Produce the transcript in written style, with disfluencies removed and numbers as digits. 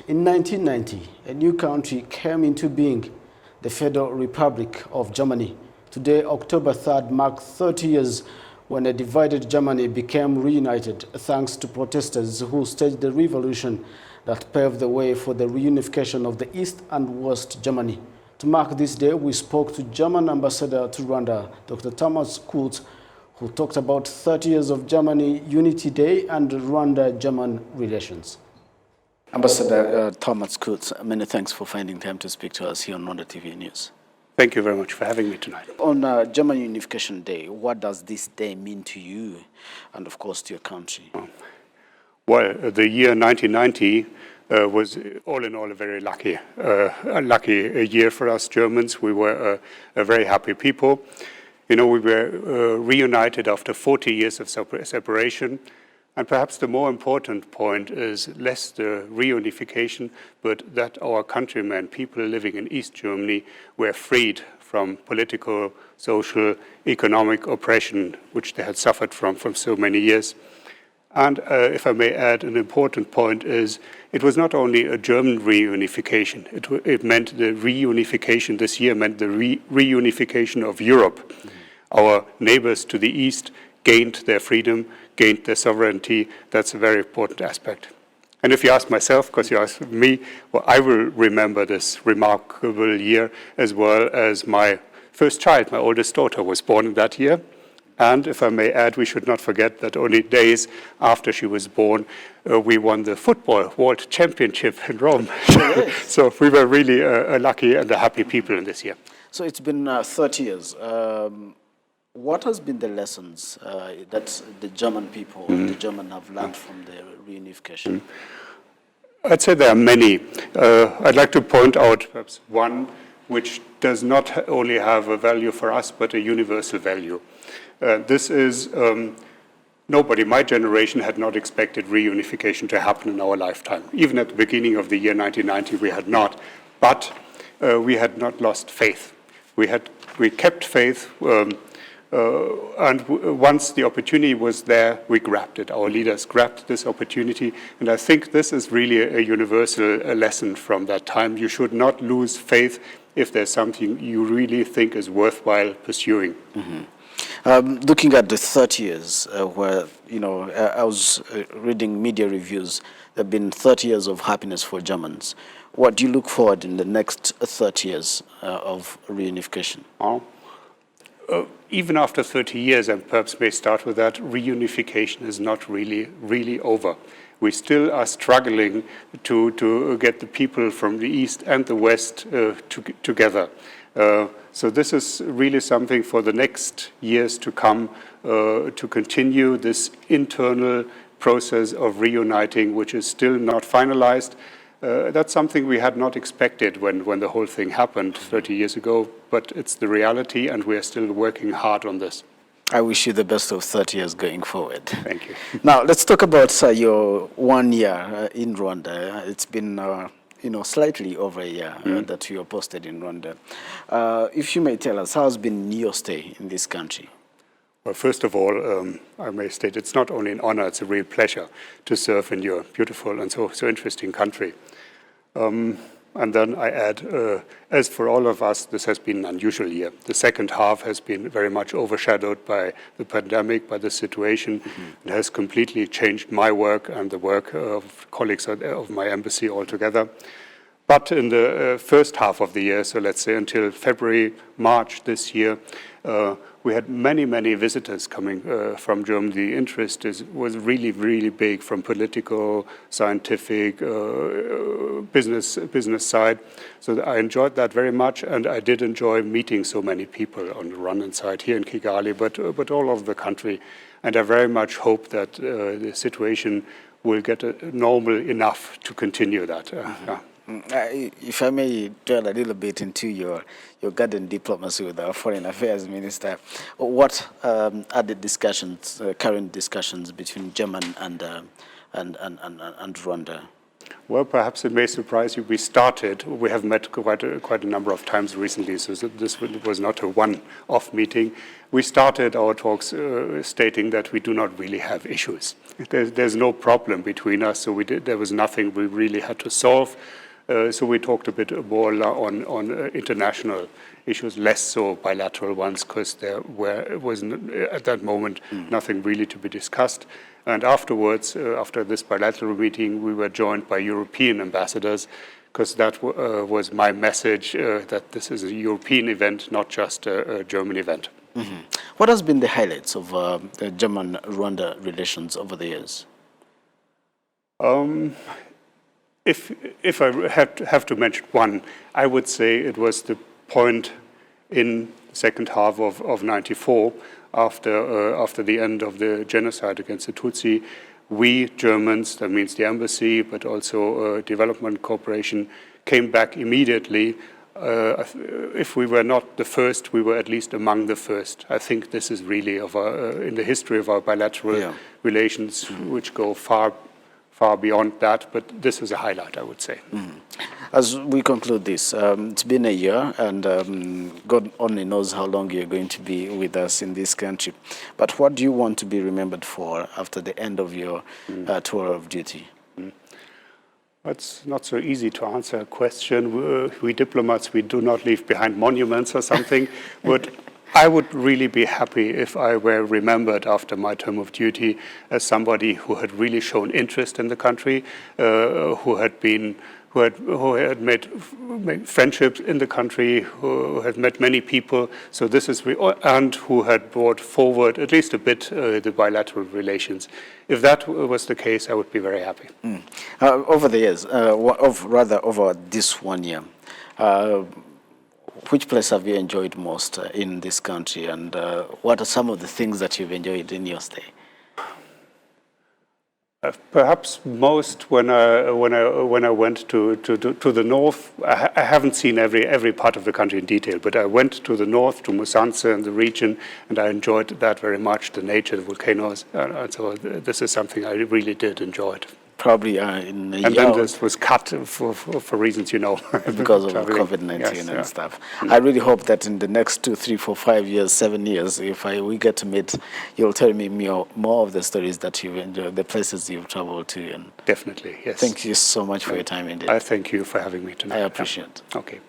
In 1990, a new country came into being, the Federal Republic of Germany. Today, October 3rd, marks 30 years when a divided Germany became reunited thanks to protesters who staged the revolution that paved the way for the reunification of the East and West Germany. To mark this day, we spoke to German Ambassador to Rwanda, Dr. Thomas Kurz, who talked about 30 years of Germany Unity Day and Rwanda-German relations. Ambassador Thomas Kurz, many thanks for finding time to speak to us here on RwandaTV News. Thank you very much for having me tonight. On German Unification Day, what does this day mean to you and, of course, to your country? Well, the year 1990 was all in all a very lucky year for us Germans. We were a very happy people. You know, we were reunited after 40 years of separation. And perhaps the more important point is less the reunification, but that our countrymen, people living in East Germany, were freed from political, social, economic oppression, which they had suffered from so many years. And if I may add, an important point is it was not only a German reunification. It meant the reunification this year meant the reunification of Europe. Mm-hmm. Our neighbors to the east gained their freedom, gained their sovereignty. That's a very important aspect. And if you ask myself, because you asked me, well, I will remember this remarkable year as well as my first child, my oldest daughter, was born in that year. And if I may add, we should not forget that only days after she was born, we won the football world championship in Rome. Yes. So we were really a lucky and a happy people in this year. So it's been 30 years. What has been the lessons that the German people, the German have learned from the reunification? I'd say there are many. I'd like to point out perhaps one which does not only have a value for us, but a universal value. This is, nobody, my generation, had not expected reunification to happen in our lifetime. Even at the beginning of the year 1990, we had not. But we had not lost faith. We kept faith. And once the opportunity was there, we grabbed it. Our leaders grabbed this opportunity. And I think this is really a universal lesson from that time. You should not lose faith if there's something you really think is worthwhile pursuing. Mm-hmm. Looking at the 30 years where, you know, I was reading media reviews, there have been 30 years of happiness for Germans. What do you look forward in the next 30 years of reunification? Even after 30 years, and perhaps may start with that, reunification is not really over. We still are struggling to get the people from the East and the West together. So this is really something for the next years to come, to continue this internal process of reuniting, which is still not finalized. That's something we had not expected when the whole thing happened 30 years ago, but it's the reality, and we are still working hard on this. I wish you the best of 30 years going forward. Thank you. Now, let's talk about your 1 year in Rwanda. It's been slightly over a year that you are posted in Rwanda. If you may tell us, how has been your stay in this country? Well, first of all, I may state it's not only an honor, it's a real pleasure to serve in your beautiful and so interesting country. And then I add, as for all of us, this has been an unusual year. The second half has been very much overshadowed by the pandemic, by the situation. It has completely changed my work and the work of colleagues of my embassy altogether. But in the first half of the year, so let's say until February, March this year, we had many visitors coming from Germany. The interest was really big from political, scientific, business side. So I enjoyed that very much, and I did enjoy meeting so many people on the Rwandan side here in Kigali, but all over the country. And I very much hope that the situation will get normal enough to continue that. If I may dwell a little bit into your garden diplomacy with our Foreign Affairs Minister, what are the discussions, current discussions between Germany and Rwanda? Well, perhaps it may surprise you. We have met quite a number of times recently, so this was not a one-off meeting. We started our talks stating that we do not really have issues. There's no problem between us, so there was nothing we really had to solve. So we talked a bit more on international issues, less so bilateral ones, because there was at that moment nothing really to be discussed. And afterwards, after this bilateral meeting, we were joined by European ambassadors, because that was my message, that this is a European event, not just a German event. Mm-hmm. What has been the highlights of the German-Rwanda relations over the years? If I have to mention one, I would say it was the point in the second half of '94, after the end of the genocide against the Tutsi. We Germans, that means the embassy, but also development cooperation, came back immediately. If we were not the first, we were at least among the first. I think this is really in the history of our bilateral relations, which go far beyond that, but this is a highlight, I would say. As we conclude this, it's been a year, and God only knows how long you're going to be with us in this country. But what do you want to be remembered for after the end of your tour of duty? It's not so easy to answer a question. We diplomats, we do not leave behind monuments or something, but I would really be happy if I were remembered after my term of duty as somebody who had really shown interest in the country, who had made friendships in the country, who had met many people. So this is, and who had brought forward at least a bit the bilateral relations. If that was the case, I would be very happy. Over the years, over this 1 year, which place have you enjoyed most in this country, and what are some of the things that you've enjoyed in your stay? Perhaps most when I went to the north. I haven't seen every part of the country in detail, but I went to the north, to Musanze and the region, and I enjoyed that very much. The nature, the volcanoes, and so this is something I really did enjoy. Probably in a year. And then this was cut for reasons you know. Because of COVID-19 and stuff. I really hope that in the next 2, 3, 4, 5 years, 7 years, if we get to meet, you'll tell me more of the stories that you've enjoyed, the places you've traveled to. And definitely, yes. Thank you so much for your time, indeed. I thank you for having me tonight. I appreciate it. Okay.